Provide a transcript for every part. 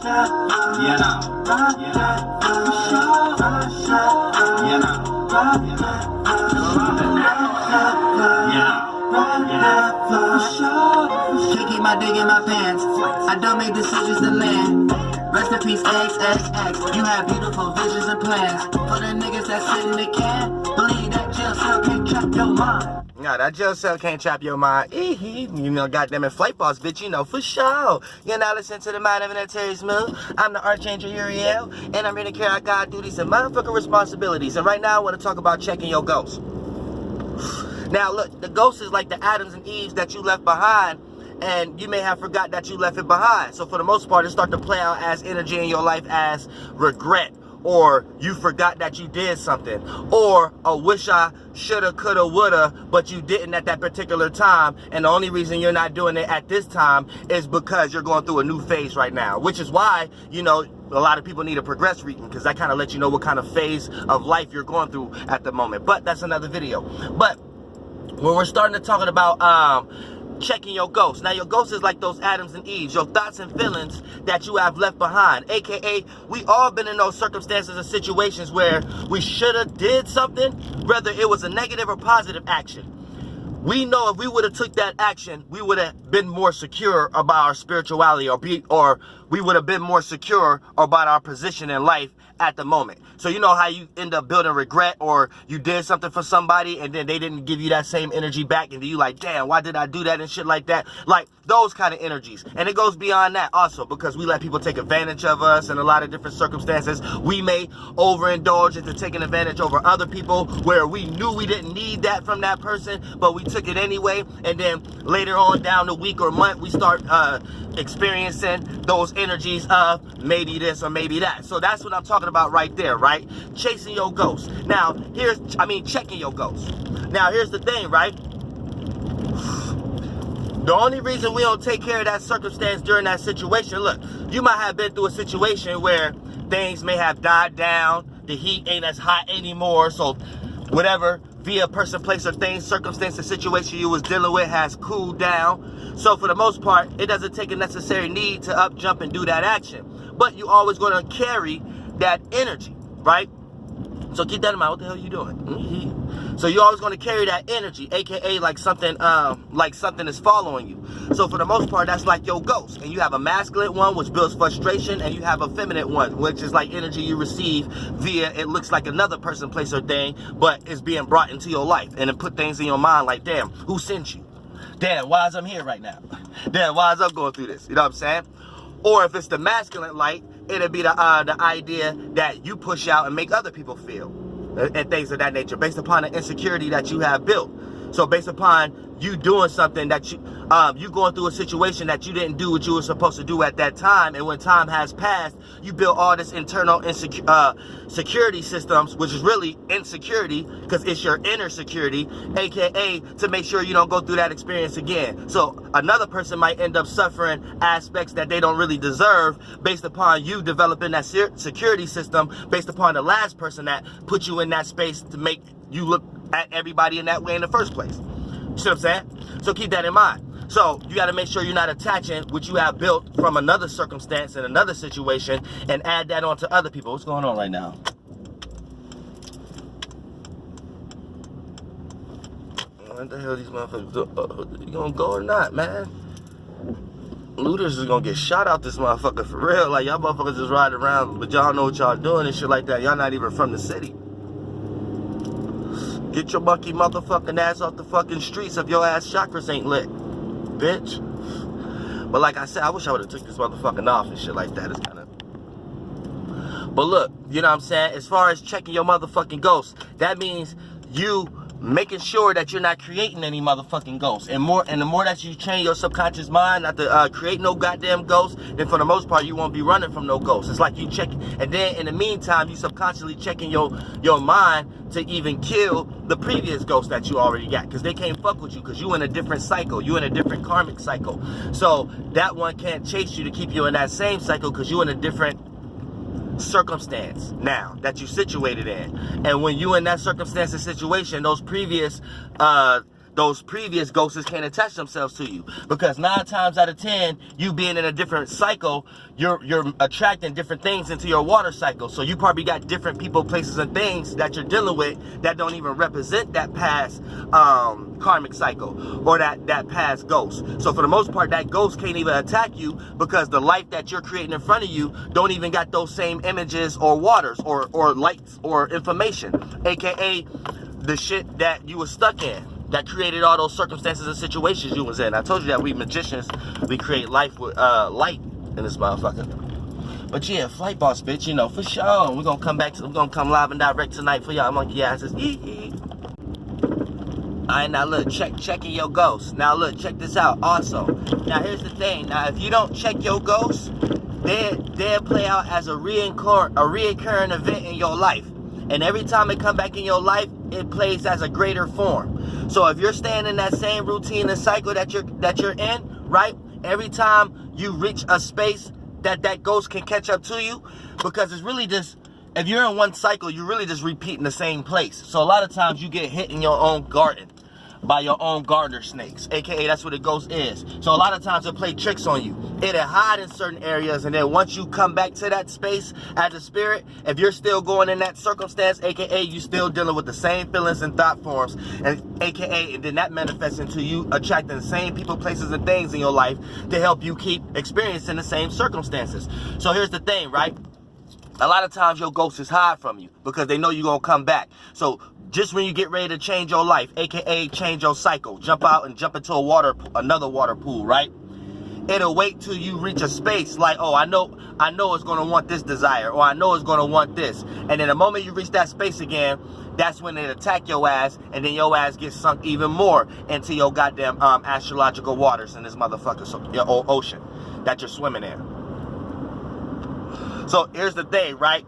Can't keep my dick in my pants. I don't make decisions to land. Rest in peace, XXX. You have beautiful visions and plans. For the niggas that sit in the can, believe that jail cell can't trap your mind. Nah, that jail cell can't trap your mind. You know, goddamn it, Flight Boss, bitch, you know, for sure. You're not listening to the Mind of an Terry Smooth. I'm the Archangel Uriel, and I'm here to carry out God duties and motherfucking responsibilities. And right now, I want to talk about checking your ghost. Now, look, the ghost is like the Adams and Eves that you left behind, and you may have forgot that you left it behind. So for the most part, it starts to play out as energy in your life as regret, or you forgot that you did something, or a wish I shoulda, coulda, woulda, but you didn't at that particular time, and the only reason you're not doing it at this time is because you're going through a new phase right now, which is why, you know, a lot of people need a progress reading, because that kind of lets you know what kind of phase of life you're going through at the moment. But that's another video. But when we're starting to talking about checking your ghost. Now, your ghost is like those Adams and Eves, your thoughts and feelings that you have left behind. AKA, we all been in those circumstances or situations where we should have did something, whether it was a negative or positive action. We know if we would have took that action, we would have been more secure about our spirituality, or we would have been more secure about our position in life at the moment. So you know how you end up building regret, or you did something for somebody and then they didn't give you that same energy back, and then you like, damn, why did I do that and shit like that? Like those kind of energies. And it goes beyond that also, because we let people take advantage of us in a lot of different circumstances. We may overindulge into taking advantage over other people where we knew we didn't need that from that person, but we took it anyway. And then later on down the week or month, we start experiencing those energies of maybe this or maybe that. So that's what I'm talking about right there, right? Chasing your ghost. Now, checking your ghost. Now, here's the thing, right? The only reason we don't take care of that circumstance during that situation, look, you might have been through a situation where things may have died down, the heat ain't as hot anymore, so whatever, via person, place, or thing, circumstance, or situation you was dealing with has cooled down. So for the most part, it doesn't take a necessary need to up, jump, and do that action. But you always going to carry that energy, right? So keep that in mind. What the hell are you doing? So you're always going to carry that energy, aka like something is following you. So for the most part, that's like your ghost. And you have a masculine one, which builds frustration, and you have a feminine one, which is like energy you receive via, it looks like another person, place, or thing, but it's being brought into your life, and it put things in your mind like, damn, who sent you? Damn, why is I'm here right now? Damn, why is I'm going through this? You know what I'm saying? Or if it's the masculine light, it'll be the idea that you push out and make other people feel, and things of that nature, based upon the insecurity that you have built. So based upon you doing something that you going through a situation that you didn't do what you were supposed to do at that time, and when time has passed, you build all this internal security systems, which is really insecurity, because it's your inner security, aka to make sure you don't go through that experience again. So another person might end up suffering aspects that they don't really deserve, based upon you developing that security system, based upon the last person that put you in that space to make you look at everybody in that way in the first place. You see what I'm saying? So keep that in mind. So you got to make sure you're not attaching what you have built from another circumstance and another situation and add that on to other people. What's going on right now? What the hell these motherfuckers do? You gonna go or not, man? Looters is gonna get shot out this motherfucker for real. Like, y'all motherfuckers just riding around, but y'all know what y'all doing and shit like that. Y'all not even from the city. Get your monkey motherfucking ass off the fucking streets if your ass chakras ain't lit, bitch. But like I said, I wish I would have took this motherfucking off and shit like that. It's kind of... But look, you know what I'm saying? As far as checking your motherfucking ghosts, that means you making sure that you're not creating any motherfucking ghosts. And the more that you train your subconscious mind not to create no goddamn ghosts, then for the most part you won't be running from no ghosts. It's like you checking, and then in the meantime you subconsciously checking your mind to even kill the previous ghosts that you already got, because they can't fuck with you, because you in a different cycle, you in a different karmic cycle. So that one can't chase you to keep you in that same cycle, because you in a different circumstance now that you situated in. And when you in that circumstance and situation, those previous those previous ghosts can't attach themselves to you. Because 9 times out of 10, you being in a different cycle, you're attracting different things into your water cycle. So you probably got different people, places, and things that you're dealing with that don't even represent that past karmic cycle or that past ghost. So for the most part, that ghost can't even attack you because the life that you're creating in front of you don't even got those same images or waters or lights or information, aka the shit that you were stuck in that created all those circumstances and situations you was in. I told you that we magicians, we create life with light in this motherfucker. But yeah, Flight Boss, bitch, you know, for sure. We're gonna come back to, we're gonna come live and direct tonight for y'all monkey asses. Alright, now look, checking your ghost. Now look, check this out also. Now here's the thing. Now if you don't check your ghost, they'll play out as a reoccurring event in your life. And every time it come back in your life, it plays as a greater form. So if you're staying in that same routine and cycle that you're in, right? Every time you reach a space that ghost can catch up to you, because it's really just, if you're in one cycle, you're really just repeating the same place. So a lot of times you get hit in your own garden by your own gardener snakes, aka that's what a ghost is. So a lot of times it play tricks on you. It'll hide in certain areas, and then once you come back to that space as a spirit, if you're still going in that circumstance, aka you still dealing with the same feelings and thought forms, and aka and then that manifests into you attracting the same people, places, and things in your life to help you keep experiencing the same circumstances. So here's the thing, right? A lot of times your ghosts hide from you because they know you're going to come back. So just when you get ready to change your life, aka change your cycle, jump out and jump into another water pool, right? It'll wait till you reach a space like, oh, I know it's going to want this desire, or I know it's going to want this. And then the moment you reach that space again, that's when they attack your ass, and then your ass gets sunk even more into your goddamn astrological waters in this motherfucker, so your old ocean that you're swimming in. So here's the thing, right?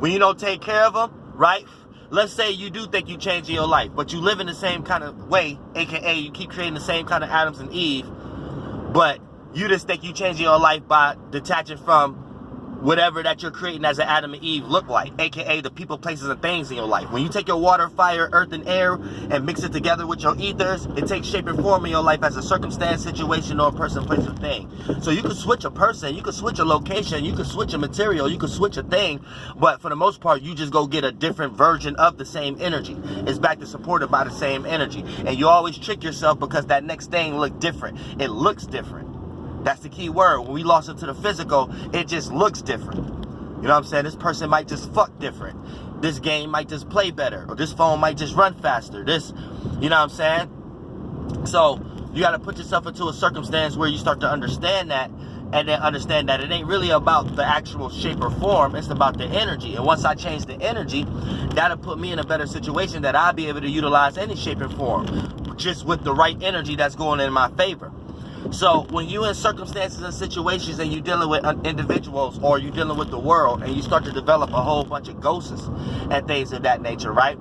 When you don't take care of them, right? Let's say you do think you changing your life, but you live in the same kind of way, aka you keep creating the same kind of Adams and Eve, but you just think you changing your life by detaching from whatever that you're creating as an Adam and Eve look like, aka the people, places, and things in your life. When you take your water, fire, earth, and air and mix it together with your ethers, it takes shape and form in your life as a circumstance, situation, or a person, place, or thing. So you could switch a person, you could switch a location, you could switch a material, you could switch a thing, but for the most part, you just go get a different version of the same energy. It's back to supported by the same energy. And you always trick yourself because that next thing look different. It looks different. That's the key word. When we lost it to the physical, it just looks different. You know what I'm saying? This person might just fuck different. This game might just play better. Or this phone might just run faster. This, you know what I'm saying? So you got to put yourself into a circumstance where you start to understand that, and then understand that it ain't really about the actual shape or form. It's about the energy. And once I change the energy, that'll put me in a better situation that I'll be able to utilize any shape and form, just with the right energy that's going in my favor. So when you in circumstances and situations and you dealing with individuals or you dealing with the world and you start to develop a whole bunch of ghosts and things of that nature, right?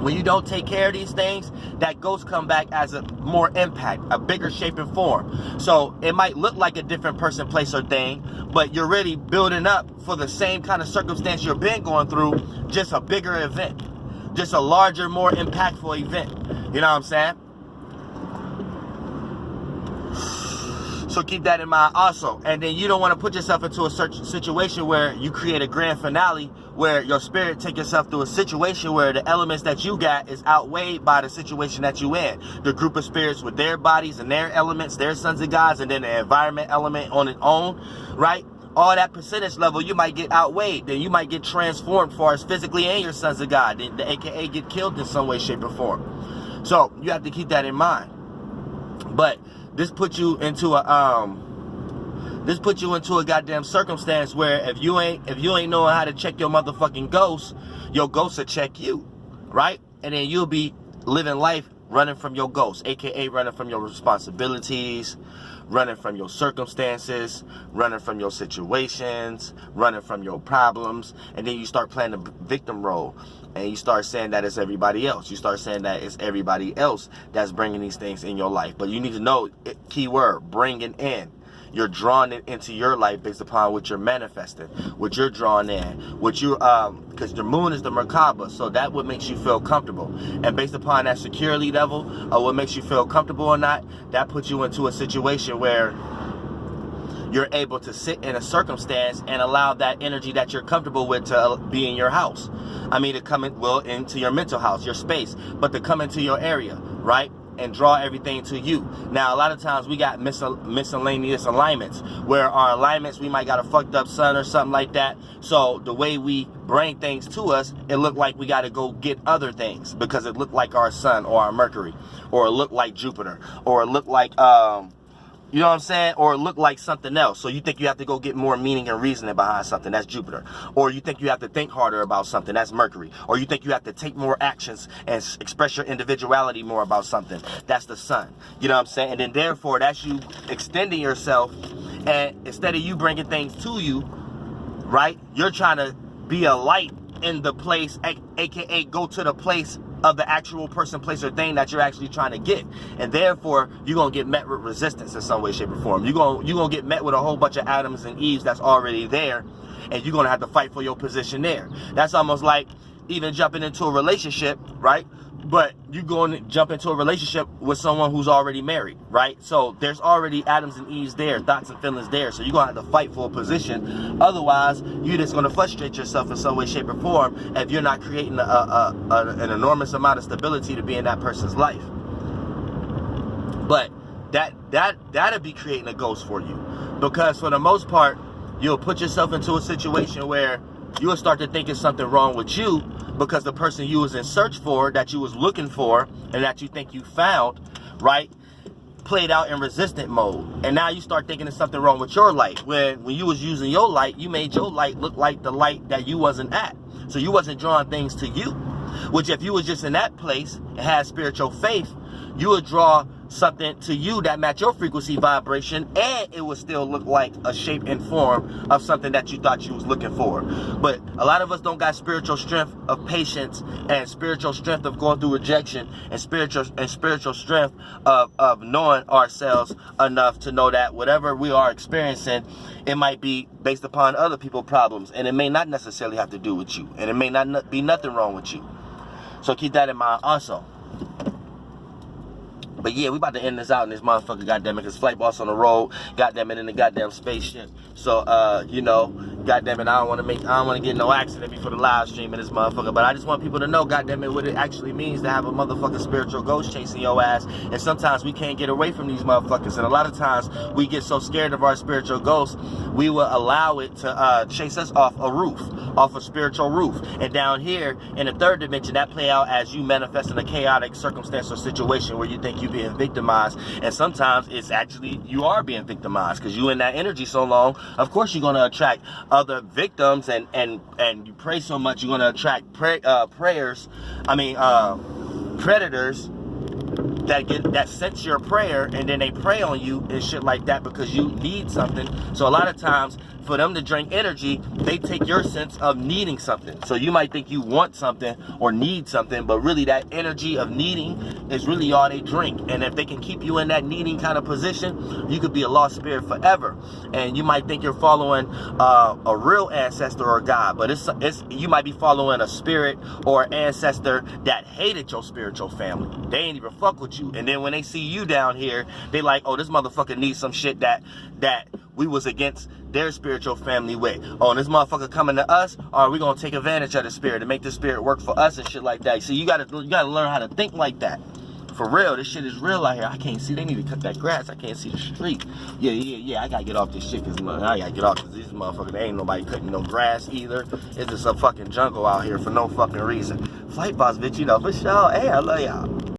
When you don't take care of these things, that ghost come back as a more impact, a bigger shape and form. So it might look like a different person, place, or thing, but you're really building up for the same kind of circumstance you've been going through, just a bigger event, just a larger, more impactful event. You know what I'm saying? So keep that in mind also. And then you don't want to put yourself into a certain situation where you create a grand finale where your spirit take yourself through a situation where the elements that you got is outweighed by the situation that you in. The group of spirits with their bodies and their elements, their sons of gods, and then the environment element on its own, right? All that percentage level, you might get outweighed. Then you might get transformed far as physically and your sons of God. The AKA get killed in some way, shape, or form. So you have to keep that in mind. But this puts you into a goddamn circumstance where if you ain't knowing how to check your motherfucking ghost, your ghost will check you, right? And then you'll be living life running from your ghost, aka running from your responsibilities, running from your circumstances, running from your situations, running from your problems, and then you start playing the victim role. And you start saying that it's everybody else. You start saying that it's everybody else that's bringing these things in your life. But you need to know, key word, bringing in. you're drawing it into your life based upon what you're manifesting, what you're drawing in, what you because the moon is the Merkaba, so that what makes you feel comfortable. And based upon that security level of what makes you feel comfortable or not, that puts you into a situation where you're able to sit in a circumstance and allow that energy that you're comfortable with to be in your house. I mean, to come in, well, into your mental house, your space, but to come into your area, right? And draw everything to you. Now, a lot of times we got miscellaneous alignments, where our alignments, we might got a fucked up sun or something like that. So the way we bring things to us, it looked like we got to go get other things because it looked like our sun or our Mercury, or it looked like Jupiter, or it looked like you know what I'm saying? Or it look like something else. So you think you have to go get more meaning and reasoning behind something. That's Jupiter. Or you think you have to think harder about something. That's Mercury. Or you think you have to take more actions and express your individuality more about something. That's the sun. You know what I'm saying? And then therefore, that's you extending yourself. And instead of you bringing things to you, right? You're trying to be a light in the place, aka go to the place of the actual person, place, or thing that you're actually trying to get. And therefore, you're going to get met with resistance in some way, shape, or form. You're going to get met with a whole bunch of Adams and Eves that's already there, and you're going to have to fight for your position there. That's almost like even jumping into a relationship, right? But you're going to jump into a relationship with someone who's already married, right? So there's already Adams and Eves there, thoughts and feelings there. So you're going to have to fight for a position. Otherwise, you're just going to frustrate yourself in some way, shape, or form if you're not creating an enormous amount of stability to be in that person's life. But that'll be creating a ghost for you. Because for the most part, you'll put yourself into a situation where you'll start to think it's something wrong with you, because the person you was in search for, that you was looking for, and that you think you found, right, played out in resistant mode. And now you start thinking there's something wrong with your light. When you was using your light, you made your light look like the light that you wasn't at. So you wasn't drawing things to you. Which if you was just in that place and had spiritual faith, you would draw something to you that match your frequency vibration, and it would still look like a shape and form of something that you thought you was looking for. But a lot of us don't got spiritual strength of patience, and spiritual strength of going through rejection, and spiritual strength of knowing ourselves enough to know that whatever we are experiencing, it might be based upon other people's problems, and it may not necessarily have to do with you, and it may not be nothing wrong with you. So keep that in mind also. But yeah, we about to end this out in this motherfucker, goddamn it, because Flight Boss on the road, goddamn it, in the goddamn spaceship. So, you know, goddamn it, I don't want to get no accident before the live stream of this motherfucker. But I just want people to know, goddamn it, what it actually means to have a motherfucking spiritual ghost chasing your ass. And sometimes we can't get away from these motherfuckers. And a lot of times we get so scared of our spiritual ghost, we will allow it to chase us off a roof, off a spiritual roof. And down here in the third dimension, that play out as you manifest in a chaotic circumstance or situation where you think you being victimized, and sometimes it's actually you are being victimized because you in that energy so long. Of course you're going to attract other victims, and you pray so much, you're going to attract predators that sense your prayer, and then they prey on you and shit like that because you need something. So a lot of times for them to drink energy, they take your sense of needing something. So you might think you want something or need something, but really that energy of needing is really all they drink. And if they can keep you in that needing kind of position, you could be a lost spirit forever. And you might think you're following a real ancestor or God, but it's you might be following a spirit or an ancestor that hated your spiritual family. They ain't even fuck with you. And then when they see you down here, they like, oh, this motherfucker needs some shit that we was against their spiritual family with. Oh, this motherfucker coming to us, or we gonna take advantage of the spirit and make the spirit work for us and shit like that. See, you gotta learn how to think like that. For real, this shit is real out here. I can't see. They need to cut that grass. I can't see the street. Yeah. I gotta get off this shit because these motherfuckers, there ain't nobody cutting no grass either. It's just a fucking jungle out here for no fucking reason. Flight Boss, bitch, you know, for sure. Hey, I love y'all.